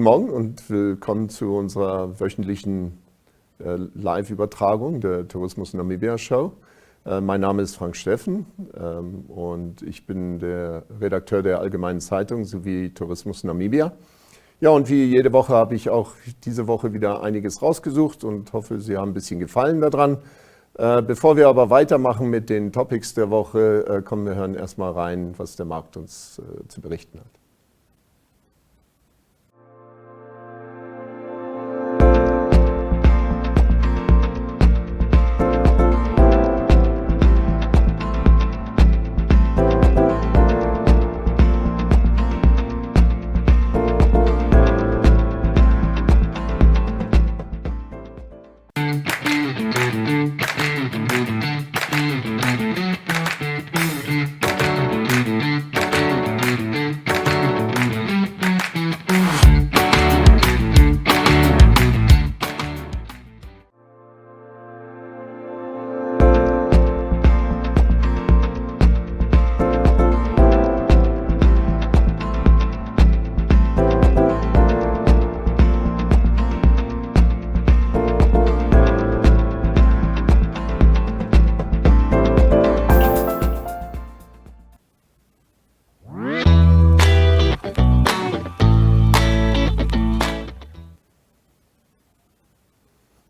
Morgen und willkommen zu unserer wöchentlichen Live-Übertragung der Tourismus-Namibia-Show. Mein Name ist Frank Steffen und ich bin der Redakteur der Allgemeinen Zeitung sowie Tourismus Namibia. Ja, und wie jede Woche habe ich auch diese Woche wieder einiges rausgesucht und hoffe, Sie haben ein bisschen Gefallen daran. Bevor wir aber weitermachen mit den Topics der Woche, kommen wir hören erstmal rein, was der Markt uns zu berichten hat.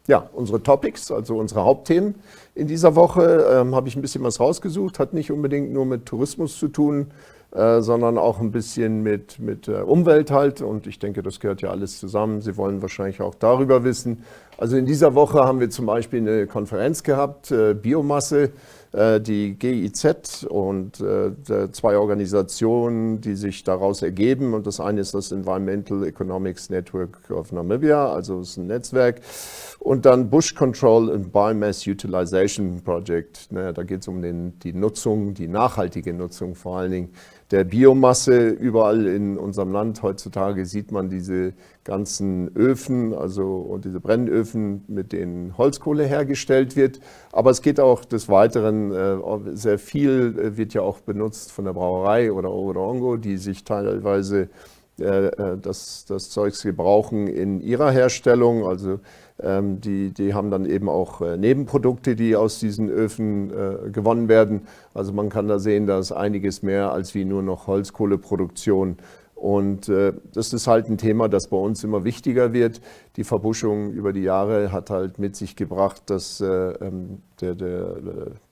Ja, unsere Topics, also unsere Hauptthemen in dieser Woche, habe ich ein bisschen was rausgesucht. Hat nicht unbedingt nur mit Tourismus zu tun, sondern auch ein bisschen mit Umwelt halt. Und ich denke, das gehört ja alles zusammen. Sie wollen wahrscheinlich auch darüber wissen. Also in dieser Woche haben wir zum Beispiel eine Konferenz gehabt, Biomasse, die GIZ und zwei Organisationen, die sich daraus ergeben. Und das eine ist das Environmental Economics Network of Namibia, also es ist ein Netzwerk. Und dann Bush Control and Biomass Utilization Project. Da geht es um die Nutzung, die nachhaltige Nutzung vor allen Dingen der Biomasse. Überall in unserem Land heutzutage sieht man diese ganzen Öfen, und diese Brennöfen, mit denen Holzkohle hergestellt wird. Aber es geht auch des Weiteren, sehr viel wird ja auch benutzt von der Brauerei oder Orongo, die sich teilweise das Zeugs gebrauchen in ihrer Herstellung. Also die haben dann eben auch Nebenprodukte, die aus diesen Öfen gewonnen werden. Also man kann da sehen, da ist einiges mehr als wie nur noch Holzkohleproduktion. Und das ist halt ein Thema, das bei uns immer wichtiger wird. Die Verbuschung über die Jahre hat halt mit sich gebracht, dass der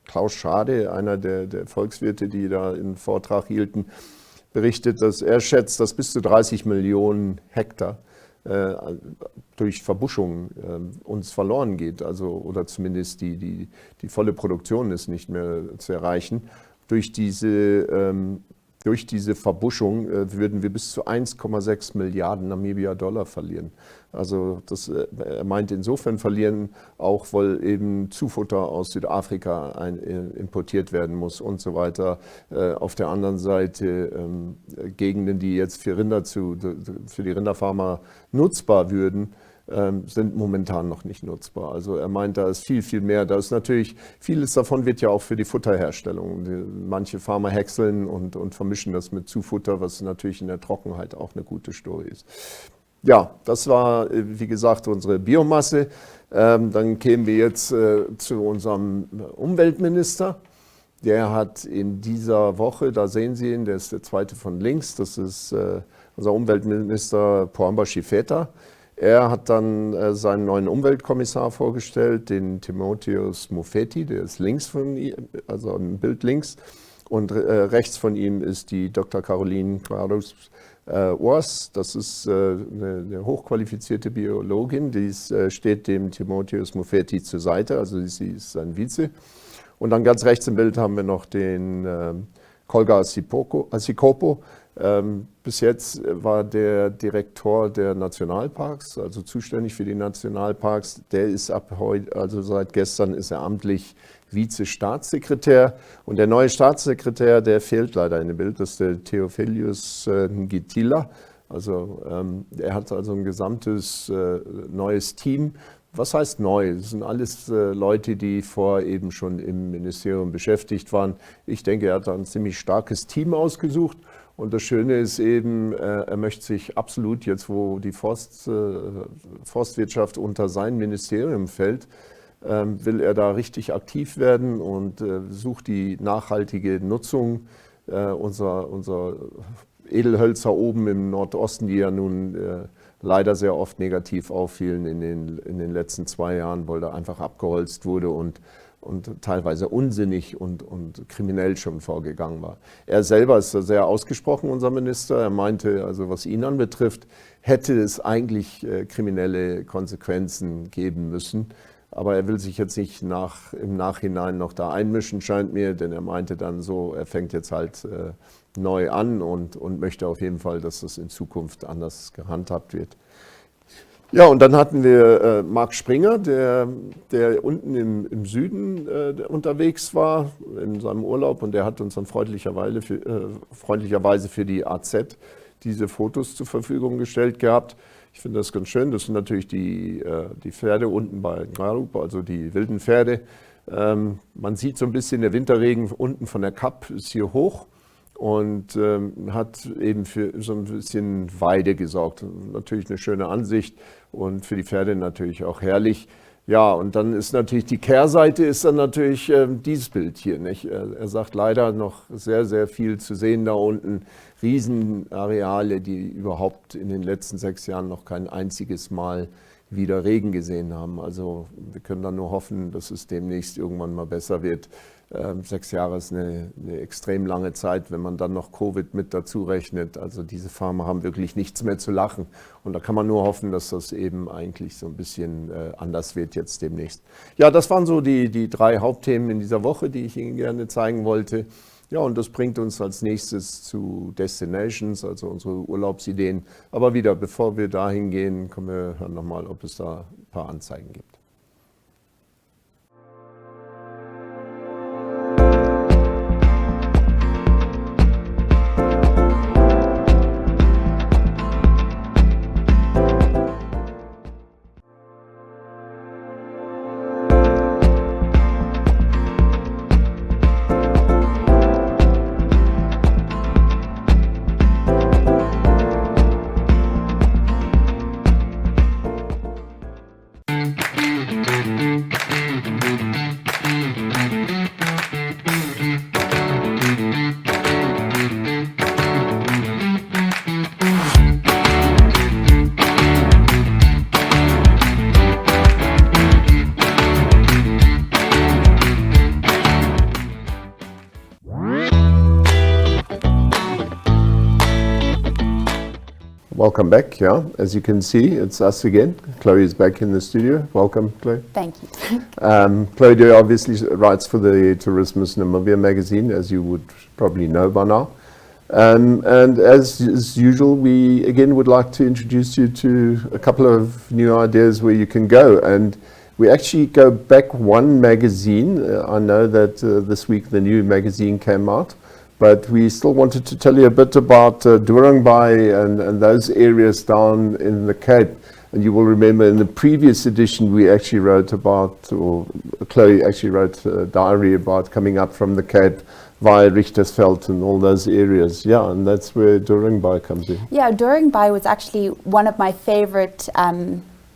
Klaus Schade, einer der Volkswirte, die da einen Vortrag hielten, berichtet, dass er schätzt, dass bis zu 30 Millionen Hektar durch Verbuschung uns verloren geht, oder zumindest die volle Produktion ist nicht mehr zu erreichen. Durch diese Verbuschung würden wir bis zu 1,6 Milliarden Namibia-Dollar verlieren. Also er meint insofern verlieren, auch weil eben Zufutter aus Südafrika importiert werden muss und so weiter. Auf der anderen Seite Gegenden, die jetzt für die Rinderfarmer nutzbar würden, sind momentan noch nicht nutzbar. Also er meint, da ist viel, viel mehr. Da ist natürlich, vieles davon wird ja auch für die Futterherstellung. Manche Farmer häckseln und vermischen das mit Zufutter, was natürlich in der Trockenheit auch eine gute Story ist. Ja, das war, wie gesagt, unsere Biomasse. Dann kämen wir jetzt zu unserem Umweltminister. Der hat in dieser Woche, da sehen Sie ihn, der ist der zweite von links, das ist unser Umweltminister Pohamba Chifeta. Er hat dann seinen neuen Umweltkommissar vorgestellt, den Timotheus Mofeti, der ist links von ihm, also im Bild links. Und rechts von ihm ist die Dr. Caroline Ors, das ist eine hochqualifizierte Biologin, die steht dem Timotheus Mofeti zur Seite, also sie ist sein Vize. Und dann ganz rechts im Bild haben wir noch den Kolga Sikopo. Bis jetzt war der Direktor der Nationalparks, also zuständig für die Nationalparks. Der ist ab heute, also seit gestern, ist er amtlich Vize-Staatssekretär. Und der neue Staatssekretär, der fehlt leider in dem Bild, das ist der Theophilus Ngitila. Also er hat also ein gesamtes neues Team. Was heißt neu? Das sind alles Leute, die vorher eben schon im Ministerium beschäftigt waren. Ich denke, er hat da ein ziemlich starkes Team ausgesucht. Und das Schöne ist eben, er möchte sich absolut jetzt, wo die Forstwirtschaft unter sein Ministerium fällt, will er da richtig aktiv werden und sucht die nachhaltige Nutzung unserer Edelhölzer oben im Nordosten, die ja nun leider sehr oft negativ auffielen in den letzten 2 Jahren, weil da einfach abgeholzt wurde und teilweise unsinnig und kriminell schon vorgegangen war. Er selber ist sehr ausgesprochen, unser Minister. Er meinte, also was ihn anbetrifft, hätte es eigentlich kriminelle Konsequenzen geben müssen. Aber er will sich jetzt nicht im Nachhinein noch da einmischen, scheint mir, denn er meinte dann so, er fängt jetzt halt neu an und möchte auf jeden Fall, dass das in Zukunft anders gehandhabt wird. Ja, und dann hatten wir Marc Springer, der unten im Süden unterwegs war in seinem Urlaub, und der hat uns dann freundlicherweise für die AZ diese Fotos zur Verfügung gestellt gehabt. Ich finde das ganz schön. Das sind natürlich die Pferde unten bei Ngarup, also die wilden Pferde. Man sieht so ein bisschen, der Winterregen unten von der Kap ist hier hoch und hat eben für so ein bisschen Weide gesorgt. Natürlich eine schöne Ansicht und für die Pferde natürlich auch herrlich. Ja, und dann ist natürlich die Kehrseite ist dann natürlich dieses Bild hier, nicht? Er sagt leider noch sehr, sehr viel zu sehen da unten. Riesenareale, die überhaupt in den letzten 6 Jahren noch kein einziges Mal wieder Regen gesehen haben. Also wir können dann nur hoffen, dass es demnächst irgendwann mal besser wird. 6 Jahre ist eine extrem lange Zeit, wenn man dann noch Covid mit dazu rechnet. Also diese Farmer haben wirklich nichts mehr zu lachen. Und da kann man nur hoffen, dass das eben eigentlich so ein bisschen anders wird jetzt demnächst. Ja, das waren so die 3 Hauptthemen in dieser Woche, die ich Ihnen gerne zeigen wollte. Ja, und das bringt uns als nächstes zu Destinations, also unsere Urlaubsideen. Aber wieder, bevor wir dahin gehen, können wir hören nochmal, ob es da ein paar Anzeigen gibt. Welcome back, yeah. As you can see, it's us again. Chloe is back in the studio. Welcome, Chloe. Thank you. Chloe obviously writes for the Tourismus-Namibia-Magazins, as you would probably know by now. And as usual, we again would like to introduce you to a couple of new ideas where you can go. And we actually go back one magazine. I know that this week the new magazine came out. But we still wanted to tell you a bit about Dorangbai and those areas down in the Cape. And you will remember in the previous edition we actually wrote about, or Chloe actually wrote a diary about coming up from the Cape via Richtersveld and all those areas. Yeah, and that's where Dorangbai comes in. Yeah, Dorangbai was actually one of my favorite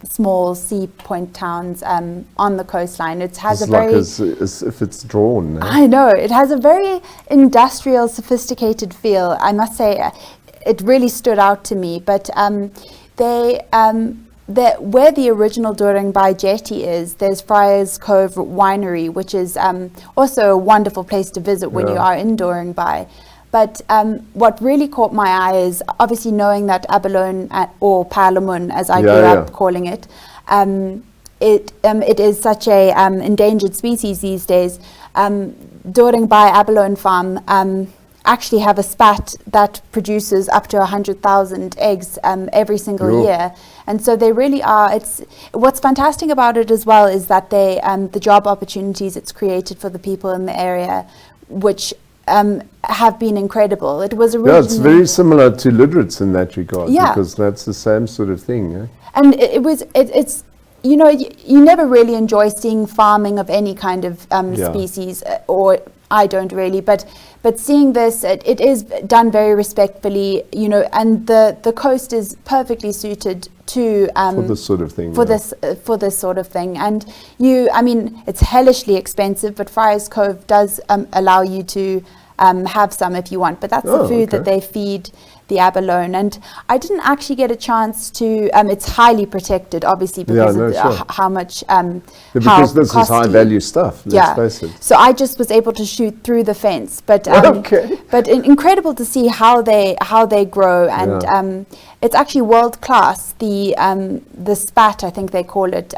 small sea point towns on the coastline. It has it's a very... It's like as if it's drawn. I know, it has a very industrial, sophisticated feel. I must say, it really stood out to me. But where the original Dorangbai jetty is, there's Friars Cove Winery, which is also a wonderful place to visit when you are in Dorangbai. But what really caught my eye is obviously knowing that abalone or palamun, as I grew up calling it, it is such a endangered species these days. Dorangbai abalone farm actually have a spat that produces up to 100,000 eggs every single year. And so they really are, what's fantastic about it as well is that they, the job opportunities it's created for the people in the area, which have been incredible. It was originally... Yeah, it's very similar to Lidritz in that regard, because that's the same sort of thing. And it's you never really enjoy seeing farming of any kind of species, or I don't really, but seeing this, it is done very respectfully, and the coast is perfectly suited to for this sort of thing. For this sort of thing, and it's hellishly expensive, but Friars Cove does allow you to have some if you want, but that's the food that they feed the abalone. And I didn't actually get a chance to, it's highly protected, obviously, because of how much because this is high value stuff, let's face it. So I just was able to shoot through the fence, but but incredible to see how they grow, and it's actually world class, the spat, I think they call it.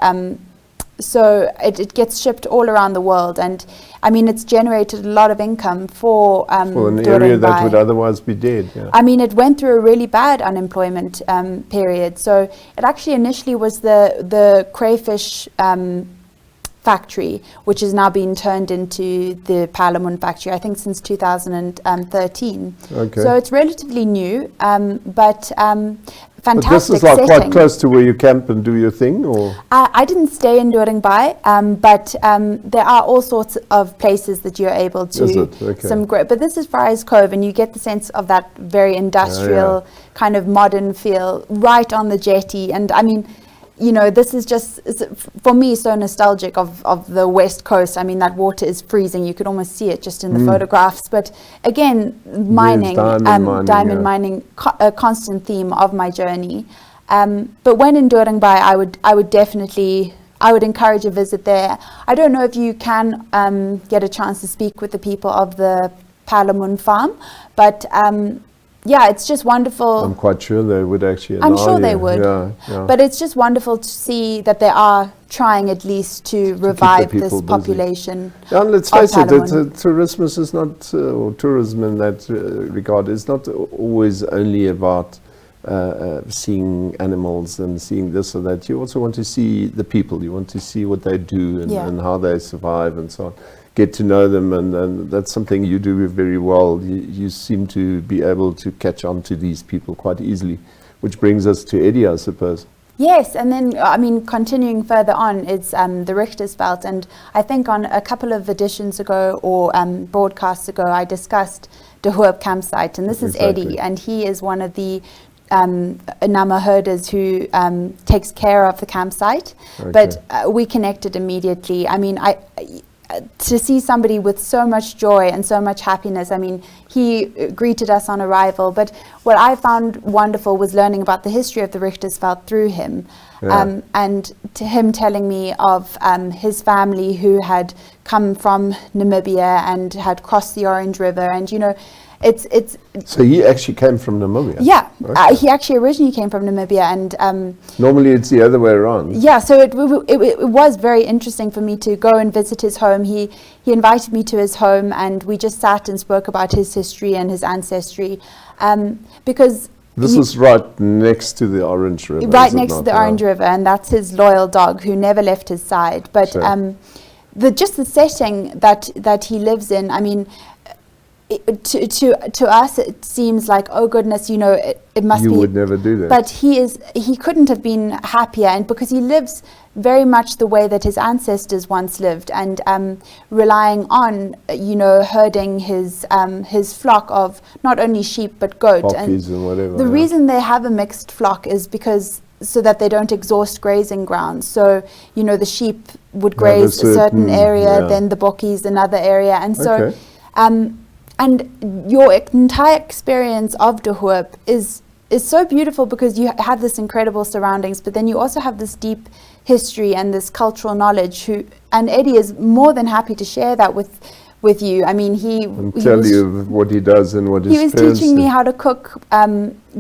So it gets shipped all around the world, and it's generated a lot of income for an area that would otherwise be dead. It went through a really bad unemployment period. So it actually initially was the crayfish factory, which has now been turned into the Palamon factory, I think since 2013. So it's relatively new, but fantastic. But this is like quite close to where you camp and do your thing, or? I didn't stay in Doringbai, but there are all sorts of places that you're able to. But this is Friars Cove, and you get the sense of that very industrial kind of modern feel right on the jetty. And this is just, for me, so nostalgic of the West Coast. That water is freezing. You could almost see it just in the photographs. But again, mining, diamond mining, a constant theme of my journey. But when in Doringbai, I would encourage a visit there. I don't know if you can get a chance to speak with the people of the Palamon farm, but it's just wonderful. I'm quite sure they would actually. I'm sure they would. But it's just wonderful to see that they are trying at least to revive this population. And let's face it, tourism is not, or tourism in that regard is not always only about seeing animals and seeing this or that. You also want to see the people. You want to see what they do and how they survive and so on. Get to know them, and that's something you do very well. You seem to be able to catch on to these people quite easily, which brings us to Eddie, I suppose. Yes, and then continuing further on, it's the Richtersveld, and I think on a couple of editions ago or broadcasts ago, I discussed the Hoop campsite, and this is Eddie, and he is one of the Nama herders who takes care of the campsite. But we connected immediately. To see somebody with so much joy and so much happiness. He greeted us on arrival, but what I found wonderful was learning about the history of the Richtersveld through him, and to him telling me of his family who had come from Namibia and had crossed the Orange River, and So he actually came from Namibia? Yeah, he actually originally came from Namibia, and normally it's the other way around. Yeah, so it was very interesting for me to go and visit his home. He invited me to his home, and we just sat and spoke about his history and his ancestry, because this is right next to the Orange River. Right next to the Orange River, and that's his loyal dog who never left his side. But just the setting that he lives in, to us it seems like, oh goodness, it must be. You would never do that. But he couldn't have been happier, and because he lives very much the way that his ancestors once lived, and relying on herding his flock of not only sheep but goat. Poppies and whatever. The reason they have a mixed flock is because so that they don't exhaust grazing grounds. So the sheep would graze a certain area, then the bokkies another area, and so. And your entire experience of De Hoop is so beautiful because you have this incredible surroundings, but then you also have this deep history and this cultural knowledge. And Eddie is more than happy to share that with you. He tell you what he does and what he was teaching me how to cook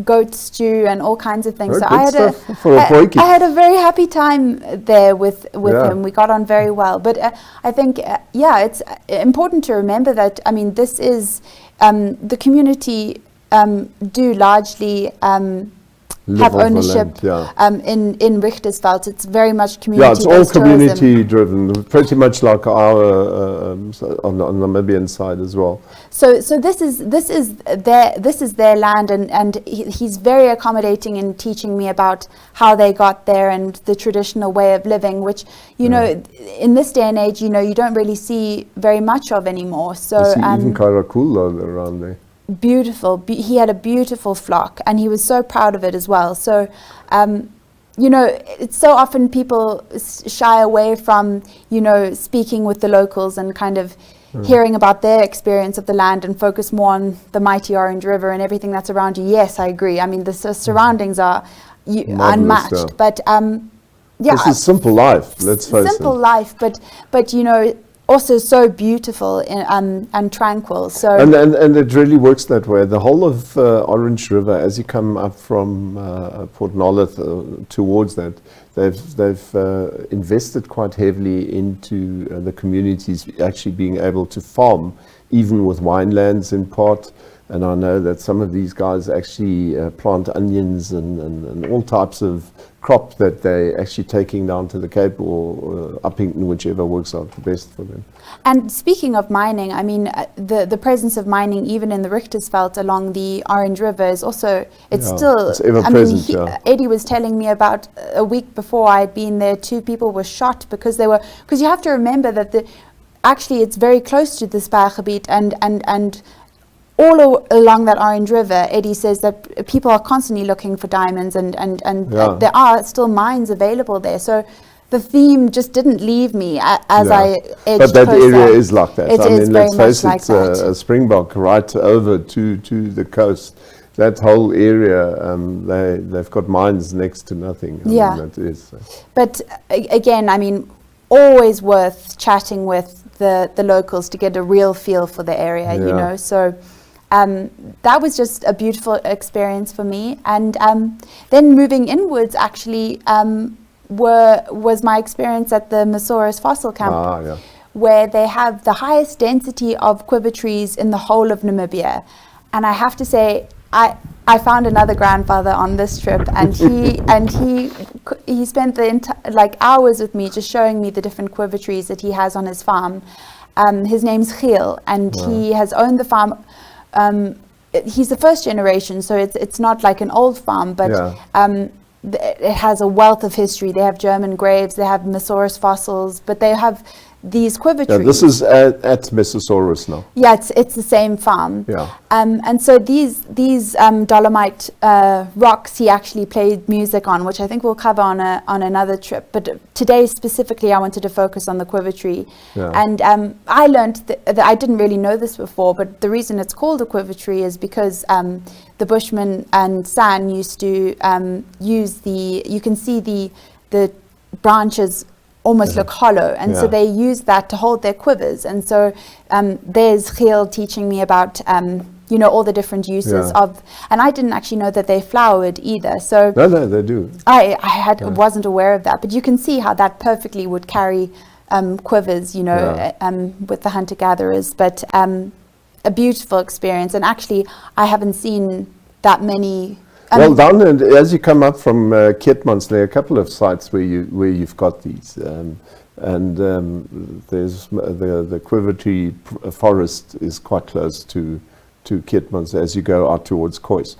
goat stew and all kinds of things. So I had a very happy time there with him. We got on very well. But I think it's important to remember that this is the community do largely have off the ownership land, in Richtersveld. It's very much community. Yeah, it's all community driven, pretty much like our on the Namibian side as well. So this is their land, and he's very accommodating in teaching me about how they got there and the traditional way of living, which you know in this day and age you don't really see very much of anymore. So even Karakula around there. Beautiful. He had a beautiful flock, and he was so proud of it as well. So, it's so often people shy away from, speaking with the locals and kind of hearing about their experience of the land and focus more on the mighty Orange River and everything that's around you. Yes, I agree. I mean, the surroundings are unmatched, but this is simple life. Let's face it. Simple life, but also so beautiful and tranquil. So and it really works that way. The whole of Orange River, as you come up from Port Nolloth towards that, they've invested quite heavily into the communities actually being able to farm, even with winelands in part. And I know that some of these guys actually plant onions and all types of crop that they're actually taking down to the Cape or Uppington, whichever works out the best for them. And speaking of mining, I mean, the presence of mining even in the Richtersveld along the Orange River is also, it's ever present. Eddie was telling me about a week before I had been there, 2 people were shot because you have to remember that actually it's very close to the Spargebied and all along that Orange River, Eddie says that people are constantly looking for diamonds and there are still mines available there. So the theme just didn't leave me as I edged But that closer. area is like that. It is very let's face much it, like that. a Springbok right over to the coast. That whole area, they've got mines next to nothing. I mean, that is. But again, I mean, always worth chatting with the locals to get a real feel for the area, So that was just a beautiful experience for me. And then moving inwards actually was my experience at the Masaurus fossil camp, where they have the highest density of quiver trees in the whole of Namibia. And I have to say, I found another grandfather on this trip, and he spent the hours with me just showing me the different quiver trees that he has on his farm. His name's Giel, and he has owned the farm. He's the first generation, so it's not like an old farm, but it has a wealth of history. They have German graves, they have Masaurus fossils, but they have these quiver trees. This is at Mesosaurus now. Yeah, it's the same farm. Yeah. And so these dolomite rocks he actually played music on, which I think we'll cover on another trip. But today specifically, I wanted to focus on the quiver tree. Yeah. And I learned that I didn't really know this before, but the reason it's called a quiver tree is because the Bushmen and San used to use you can see the branches almost look hollow, and so they use that to hold their quivers. And so there's Giel teaching me about all the different uses of, and I didn't actually know that they flowered either. So no, they do. I wasn't aware of that, but you can see how that perfectly would carry quivers, with the hunter-gatherers. But a beautiful experience, and actually I haven't seen that many. Well done. And as you come up from Keetmans, there are a couple of sites where you've got these, there's the quiver tree forest is quite close to Keetmans as you go out towards Kois.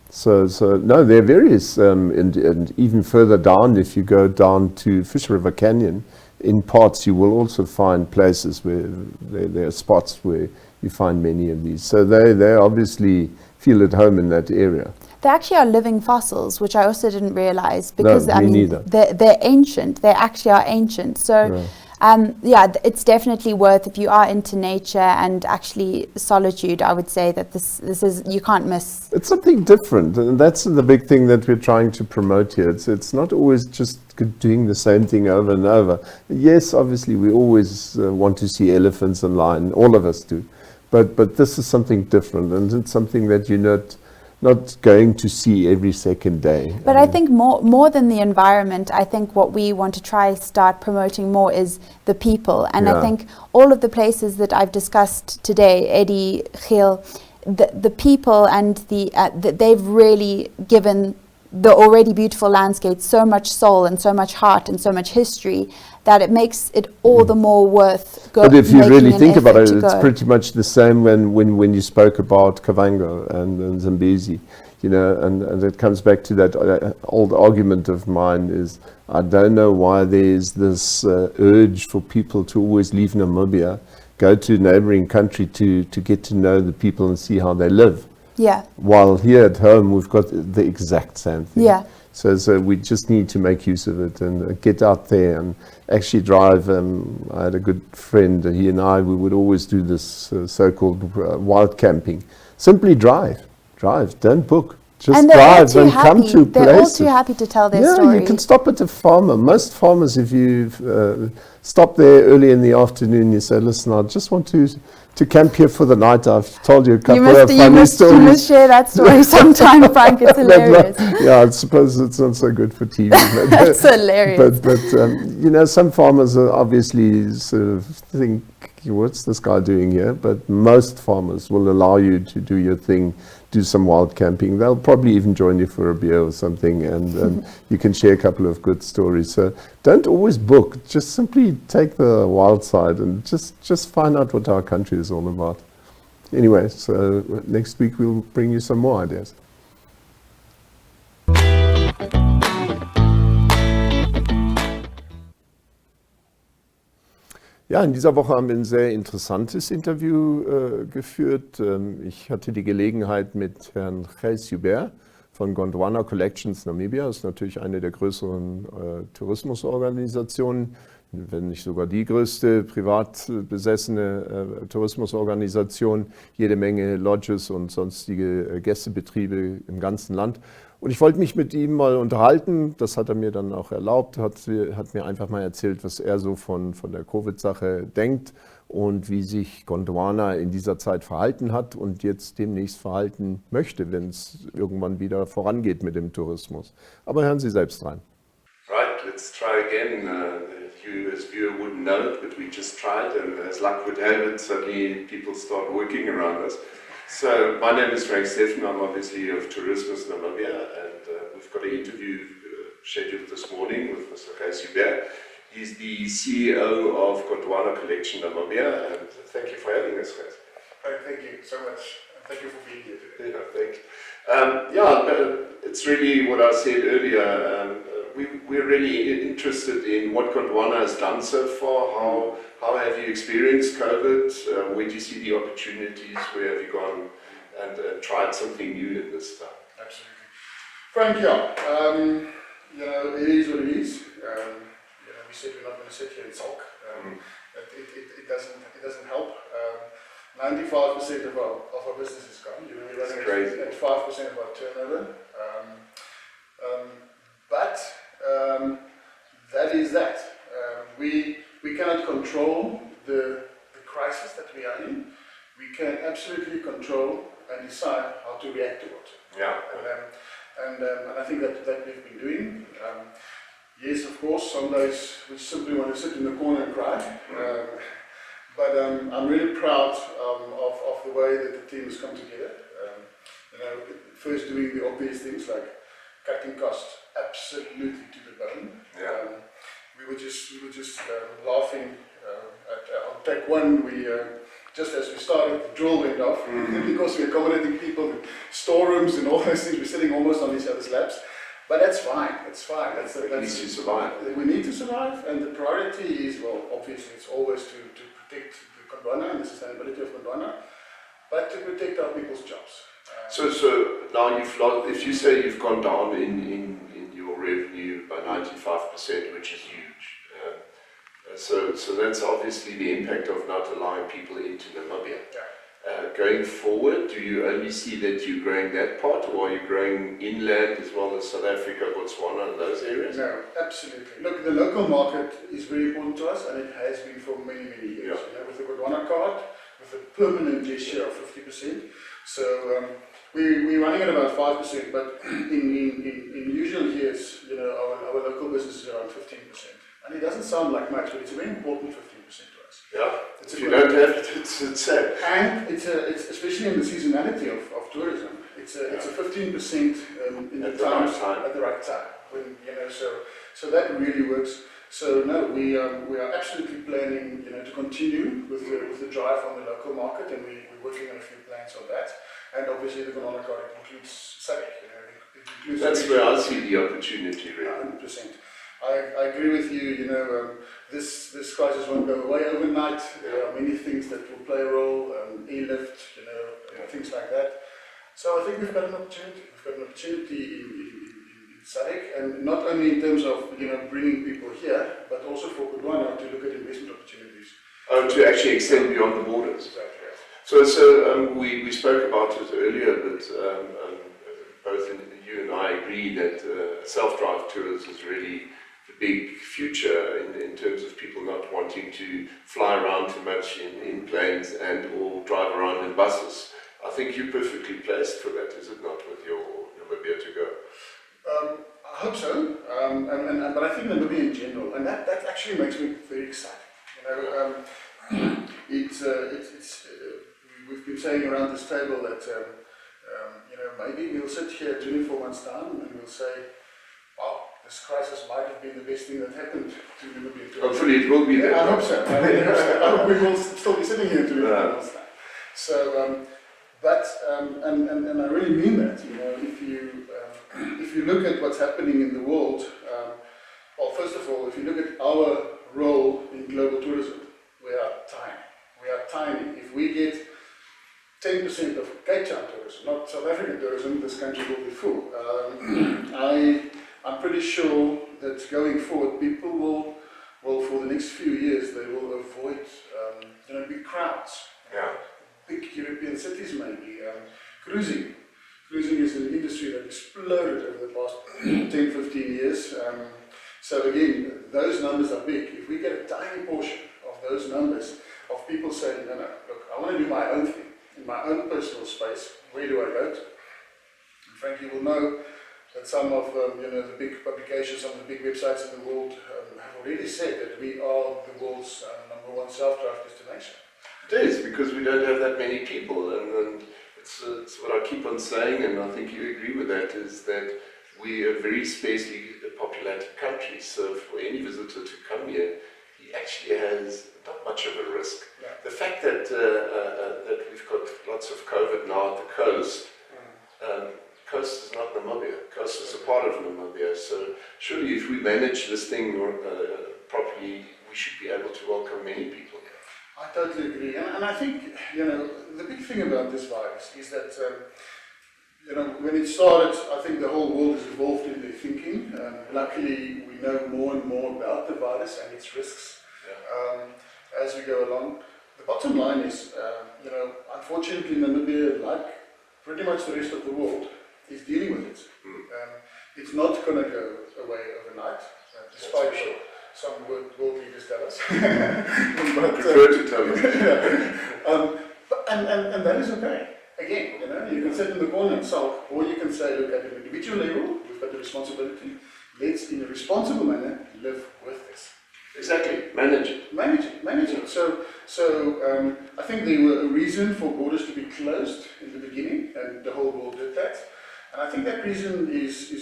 So no, there are various, and even further down, if you go down to Fish River Canyon, in parts you will also find places where there are spots where you find many of these. So they obviously feel at home in that area. They actually are living fossils, which I also didn't realize, because neither. They're ancient. They actually are ancient. So it's definitely worth, if you are into nature and actually solitude, I would say that this is, you can't miss. It's something different, and that's the big thing that we're trying to promote here. It's not always just doing the same thing over and over. Yes, obviously we always want to see elephants and lions, all of us do, but this is something different, and it's something that you're not going to see every second day. But I think more than the environment, I think what we want to start promoting more is the people. And I think all of the places that I've discussed today, Eddie, Giel, the people and they've really given the already beautiful landscape so much soul and so much heart and so much history that it makes it all the more worth But if you really think about it, it's go. pretty much the same when you spoke about Kavango and Zambezi, you know, and it comes back to that old argument of mine is, I don't know why there's this urge for people to always leave Namibia, go to a neighboring country to get to know the people and see how they live. Yeah. While here at home, we've got the exact same thing. Yeah. So we just need to make use of it and get out there and actually drive. I had a good friend, he and I, we would always do this so-called wild camping. Simply drive, don't book. Just drive and come to places. They're all too happy to tell their story. Yeah, you can stop at a farmer. Most farmers, if you stop there early in the afternoon, you say, listen, I just want to camp here for the night. I've told you a couple of funny stories. You must share that story sometime, Frank. It's hilarious. Yeah, I suppose it's not so good for TV. That's hilarious. But you know, some farmers are obviously sort of think, what's this guy doing here? But most farmers will allow you to do your thing, do some wild camping. They'll probably even join you for a beer or something, and you can share a couple of good stories. So don't always book. Just simply take the wild side and just find out what our country is all about. Anyway, so next week we'll bring you some more ideas. Ja, in dieser Woche haben wir ein sehr interessantes Interview geführt. Ich hatte die Gelegenheit mit Herrn Gys Joubert von Gondwana Collections Namibia. Das ist natürlich eine der größeren Tourismusorganisationen, wenn nicht sogar die größte privat besessene Tourismusorganisation. Jede Menge Lodges und sonstige Gästebetriebe im ganzen Land. Und ich wollte mich mit ihm mal unterhalten, das hat er mir dann auch erlaubt, hat mir einfach mal erzählt, was er so von der Covid-Sache denkt und wie sich Gondwana in dieser Zeit verhalten hat und jetzt demnächst verhalten möchte, wenn es irgendwann wieder vorangeht mit dem Tourismus. Aber hören Sie selbst rein. Right, let's try again. You as viewer wouldn't know it, but we just tried, and as luck would have it, suddenly people start working around us. So, my name is Frank Steffen, I'm obviously of Tourismus-Namibia, and we've got an interview scheduled this morning with Mr. Gys Joubert. He's the CEO of Gondwana Collection Namibia, and thank you for having us, guys. Thank you so much, and thank you for being here today. Yeah, thanks. It's really what I said earlier. We're really interested in what Gondwana has done so far. How have you experienced COVID? Where do you see the opportunities? Where have you gone and tried something new in this time? Absolutely. Frank, you know, it is what it is. You know, we said we're not going to sit here and sulk. It doesn't help. 95% of our business is gone. You know, we're running at 5% of our turnover. But that is that. We cannot control the crisis that we are in. We can absolutely control and decide how to react to it. Yeah. And I think that we've been doing. Yes, of course, some days we simply want to sit in the corner and cry. But I'm really proud of the way that the team has come together. You know, first doing the obvious things like cutting costs absolutely to the bone. Yeah. We were just laughing on take one. We just as we started, the drill went off because we're accommodating people in storerooms and all those things. We're sitting almost on each other's laps, but that's fine. It's fine. That's at least you survive. We need to survive, and the priority is, well, obviously, it's always to protect the Gondwana and the sustainability of Gondwana, but to protect our people's jobs. So now if you say you've gone down in your revenue by 95%, which is huge. So that's obviously the impact of not allowing people into Namibia. Yeah. Going forward, do you only see that you're growing that part, or are you growing inland as well as South Africa, Botswana, and those areas? No, absolutely. Look, the local market is very important to us, and it has been for many, many years. Yeah. You know, with the Gondwana card, with a permanent gesture of 50%. So we're running at about 5%, but in usual years, you know, our local business is around 15%. And it doesn't sound like much, but it's a very important 15% to us. Yeah, if you don't have it, it's sad. And it's especially in the seasonality of tourism, it's a 15% in At the the right times time. at the right time. When, so that really works. So no, we are absolutely planning, to continue with the drive on the local market, and we're working on a few plans on that. And obviously the Gondwana card includes SADC. It includes. That's where I see the opportunity, really. 100%. I agree with you. This crisis won't go away overnight. There are many things that will play a role. E-lift, things like that. So I think we've got an opportunity. We've got an opportunity in SADC, and not only in terms of bringing people here, but also for Gondwana to look at investment opportunities. Oh, to actually extend beyond the borders. Exactly. So we spoke about it earlier, but both you and I agree that self-drive tours is really the big future in terms of people not wanting to fly around too much in planes and or drive around in buses. I think you're perfectly placed for that, is it not, with your Namibia to go? I hope so, but I think Namibia in general, and that actually makes me very excited. We've been saying around this table that maybe we'll sit here 24 months time and we'll say, wow, this crisis might have been the best thing that happened to Namibia. Hopefully it will be there. I hope so. I hope we will still be sitting here 24 months time. So, and I really mean that. If you look at what's happening in the world, well, first of all, if you look at our role in global tourism, we are tiny. We are tiny. If we get 10% of Cape Town tourism, not South African tourism, this country will be full. I'm pretty sure that going forward, people will for the next few years, they will avoid big crowds. Yeah. Big European cities maybe. Cruising. Cruising is an industry that exploded over the past 10, 15 years. So again, those numbers are big. If we get a tiny portion of those numbers of people saying, no, look, I want to do my own thing, in my own personal space, where do I go to? And Frank, you will know that some of the big publications, some of the big websites in the world have already said that we are the world's #1 self-drive destination. It is, because we don't have that many people, and it's what I keep on saying, and I think you agree with that, is that we are a very sparsely populated country, so for any visitor to come here, he actually has not much of a risk. Yeah. The fact that we've got lots of COVID now at the coast, coast is not Namibia, coast is a part of Namibia, so surely if we manage this thing properly, we should be able to welcome many people here. I totally agree, and I think the big thing about this virus is that when it started, I think the whole world has evolved in their thinking. Luckily, we know more and more about the virus and its risks as we go along. The bottom line is, unfortunately, Namibia, like pretty much the rest of the world, is dealing with it. It's not going to go away overnight, despite what some world leaders tell us. I prefer to tell you. And that is okay. Again, you can sit in the corner and sulk, or you can say, look, at an individual level, we've got the responsibility. Let's, in a responsible manner, live with this. Exactly, manage it. Manage it. So I think there were a reason for borders to be closed in the beginning, and the whole world did that. And I think that reason is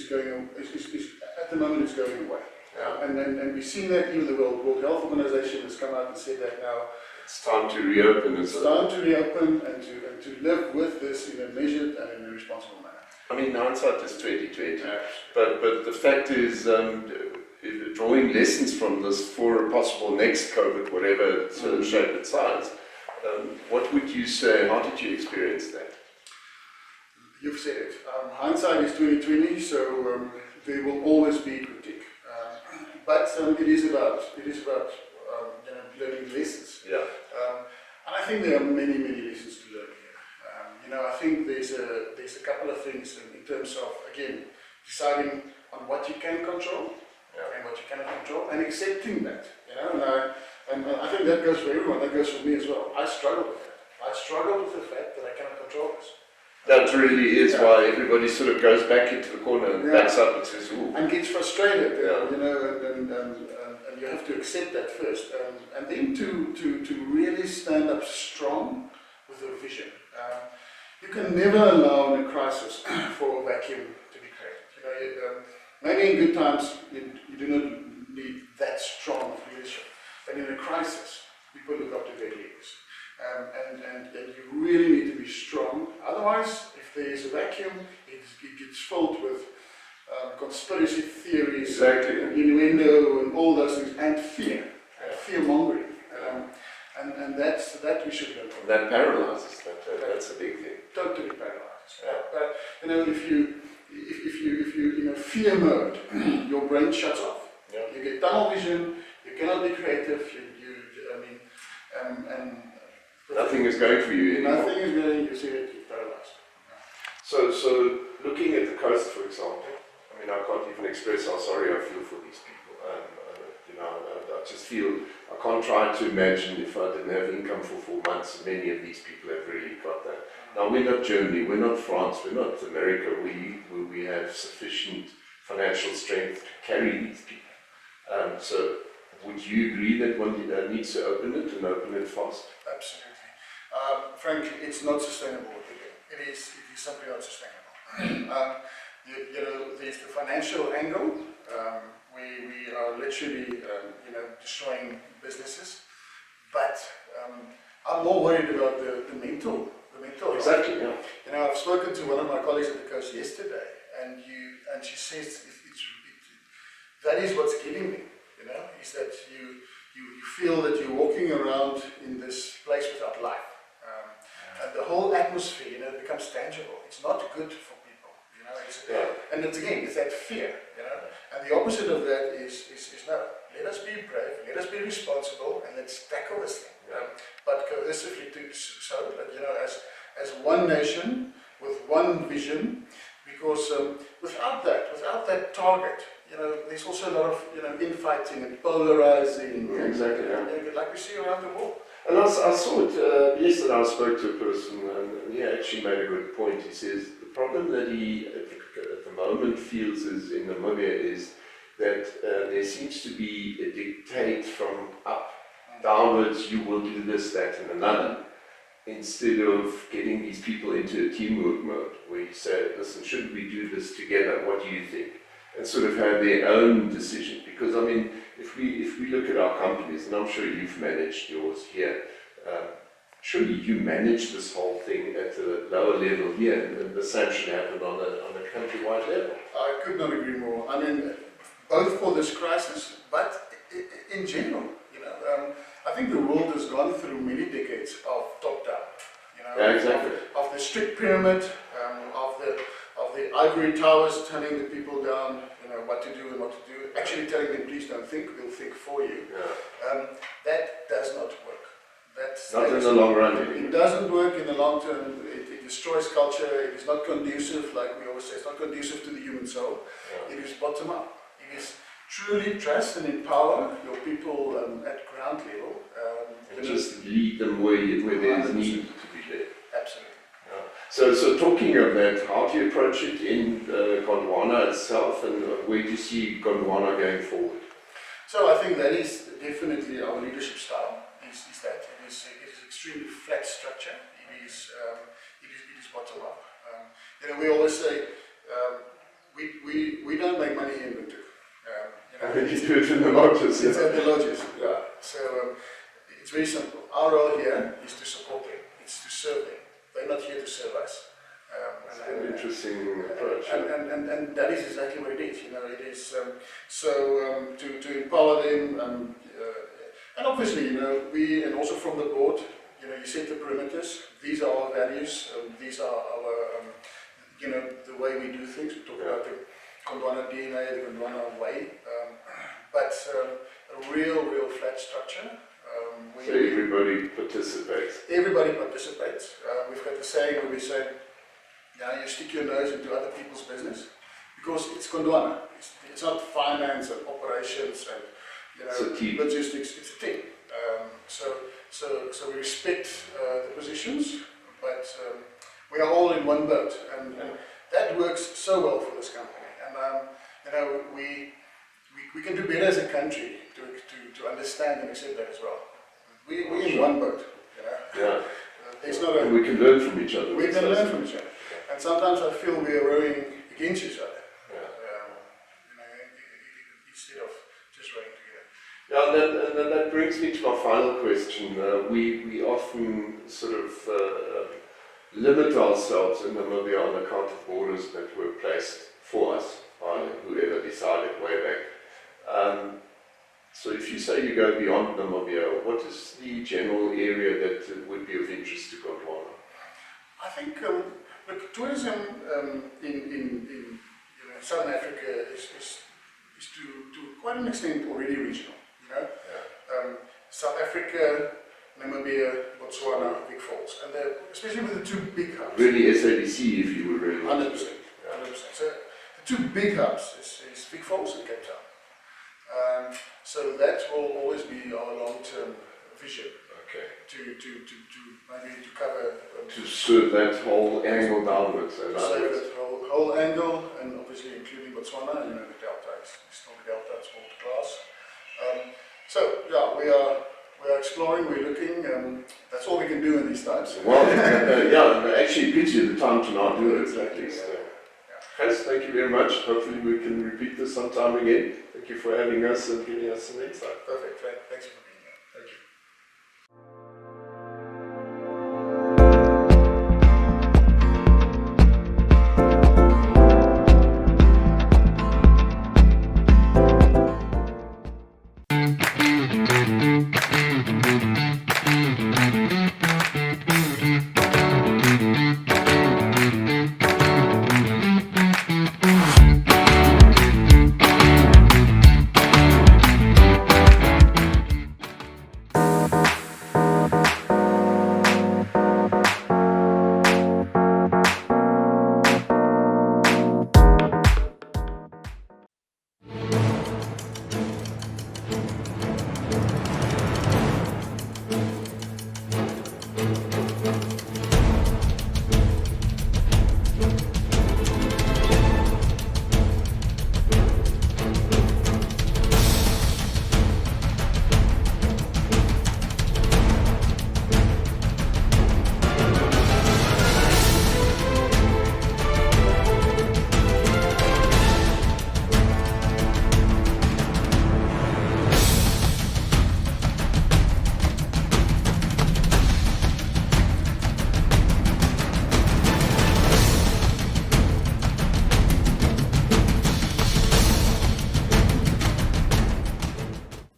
at the moment it's going away. Yeah. And we've seen that even the World Health Organization has come out and said that now. It's time to reopen. It's time to reopen and to live with this in a measured and in a responsible manner. I mean, hindsight is 2020, but the fact is, drawing lessons from this for a possible next COVID, whatever shape and size, what would you say? How did you experience that? You've said it. Hindsight is 2020, so there will always be critique. But it is about learning lessons. Yeah. And I think there are many lessons to learn here. I think there's a couple of things in terms of, again, deciding on what you can control and what you cannot control, and accepting that. And I think that goes for everyone. That goes for me as well. I struggle with that. I struggle with the fact that I cannot control this. That really is why everybody sort of goes back into the corner and backs up and says, ooh. And gets frustrated, and you have to accept that first. And then to really stand up strong with a vision. You can never allow in a crisis for a vacuum to be created. maybe in good times you do not need that strong of leadership, but in a crisis, people look up to their leaders. And you really need to be strong. Otherwise, if there is a vacuum, it gets filled with conspiracy theories, Exactly. and innuendo, and all those things, and fear, and fear-mongering. And that we should learn from. That paralyzes. That's a big thing. Totally paralyzes. If you fear mode, your brain shuts off. Yeah. You get tunnel vision. You cannot be creative. Nothing is going for you anymore. Nothing is going. You see it. You're paralyzed. So looking at the coast, for example, I mean, I can't even express how sorry I feel for these people. I just feel I can't try to imagine if I didn't have income for 4 months. Many of these people have really got that. Now, we're not Germany, we're not France, we're not America. We have sufficient financial strength to carry these people. So, would you agree that one needs to open it and open it fast? Absolutely. Frankly, it's not sustainable what we're doing. It is simply not sustainable. There's the financial angle. We are literally, destroying businesses. But I'm more worried about the mental. Exactly. Life. Yeah. I've spoken to one of my colleagues at the coast yesterday, and she says that is what's killing me. Is that you feel that you're walking around in this place without life, and the whole atmosphere, becomes tangible. It's not good for people. And it's that fear. And the opposite of that is no. Let us be brave. Let us be responsible, and let's tackle this thing. But cohesively, so that as one nation with one vision, because without that target, there's also a lot of infighting and polarizing. Yeah, exactly. Yeah. Like we see around the world. And I saw it yesterday. I spoke to a person, and he actually made a good point. He says the problem that he at the moment feels is in Namibia is that there seems to be a dictate from up downwards. You will do this, that, and another, instead of getting these people into a teamwork mode where you say, listen, shouldn't we do this together? What do you think? And sort of have their own decision. Because I mean, if we look at our companies, and I'm sure you've managed yours here, surely you manage this whole thing at a lower level here, and the same should happen on a countrywide level. I could not agree more. I mean, both for this crisis, but in general, I think the world has gone through many decades of top-down. Yeah, exactly. Of the strict pyramid, of the ivory towers telling the people down, what to do and what to do. Actually telling them, please don't think, we'll think for you. Yeah. That does not work. Not in the long run. It doesn't work in the long term. It destroys culture. It is not conducive, like we always say, it's not conducive to the human soul. Yeah. It is bottom up. It is truly trust and empower your people at ground level. And just lead them where there is need to be led. Absolutely. Yeah. So talking of that, how do you approach it in Gondwana itself, and where do you see Gondwana going forward? So I think that is definitely our leadership style. Is that it is extremely flat structure. It is bottom up. We always say we don't make money here in Windhoek. You do it in the lodges. It's at the lodges. Yeah. So it's very simple. Our role here is to support them. It's to serve them. They're not here to serve us. That's an interesting approach. And that is exactly what it is. It is to empower them. And obviously, we, and also from the board, you set the perimeters. These are our values. These are our, the way we do things. We talk about the Gondwana DNA, the Gondwana way. But a real flat structure. So everybody participates. Everybody participates. We've got the saying where we say, you stick your nose into other people's business, because it's Gondwana. It's not finance and operations and logistics. It's a team. So we respect the positions, but we are all in one boat, and that works so well for this company. And we can do better as a country to understand and accept that as well. We're in one boat. Yeah. There's not and we can learn from each other. We can learn from each other. And sometimes I feel we are rowing against each other. brings me to my final question. We often sort of limit ourselves in Namibia on account of borders that were placed for us by whoever decided way back. So if you say you go beyond Namibia, what is the general area that would be of interest to Gondwana? I think look, tourism in Southern Africa is to quite an extent already regional. Yeah. South Africa, Namibia, Botswana, Big Falls, and especially with the two big hubs. Really SABC, if you would really. 100%. 100%. So the two big hubs is Big Falls and Cape Town. So that will always be our long-term vision. Okay. To maybe to cover. To serve that whole angle downwards. To serve that whole angle, and obviously including Botswana. The delta is still the delta. It's world class. So yeah, we are exploring. We're looking. That's all we can do in these times. Well, yeah, actually, it gives you the time to not do it. Exactly. Gys, thank you very much. Hopefully we can repeat this sometime again. Thank you for having us and giving us some insight. Perfect. Thanks for being here. Thank you.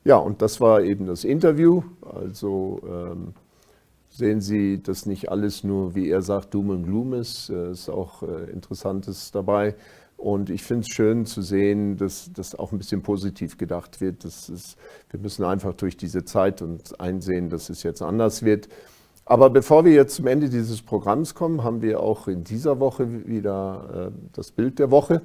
Ja, und das war eben das Interview. Also sehen Sie, dass nicht alles nur, wie er sagt, Doom und Gloom ist. Es ist auch Interessantes dabei. Und ich finde es schön zu sehen, dass das auch ein bisschen positiv gedacht wird. Wir müssen einfach durch diese Zeit und einsehen, dass es jetzt anders wird. Aber bevor wir jetzt zum Ende dieses Programms kommen, haben wir auch in dieser Woche wieder das Bild der Woche.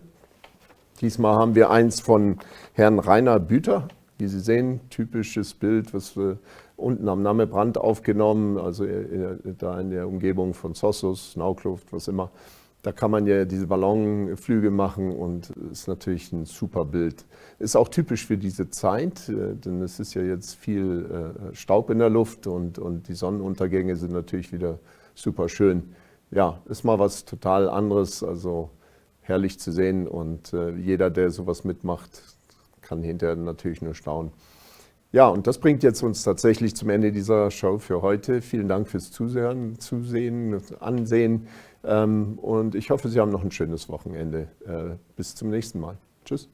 Diesmal haben wir eins von Herrn Rainer Büter. Wie Sie sehen, typisches Bild, was wir unten am Nammebrand aufgenommen, also da in der Umgebung von Sossus, Naukluft, was immer. Da kann man ja diese Ballonflüge machen und ist natürlich ein super Bild. Ist auch typisch für diese Zeit, denn es ist ja jetzt viel Staub in der Luft und die Sonnenuntergänge sind natürlich wieder super schön. Ja, ist mal was total anderes, also herrlich zu sehen und jeder, der sowas mitmacht, kann hinterher natürlich nur staunen. Ja, und das bringt jetzt uns tatsächlich zum Ende dieser Show für heute. Vielen Dank fürs Zusehen, Ansehen und ich hoffe, Sie haben noch ein schönes Wochenende. Bis zum nächsten Mal. Tschüss.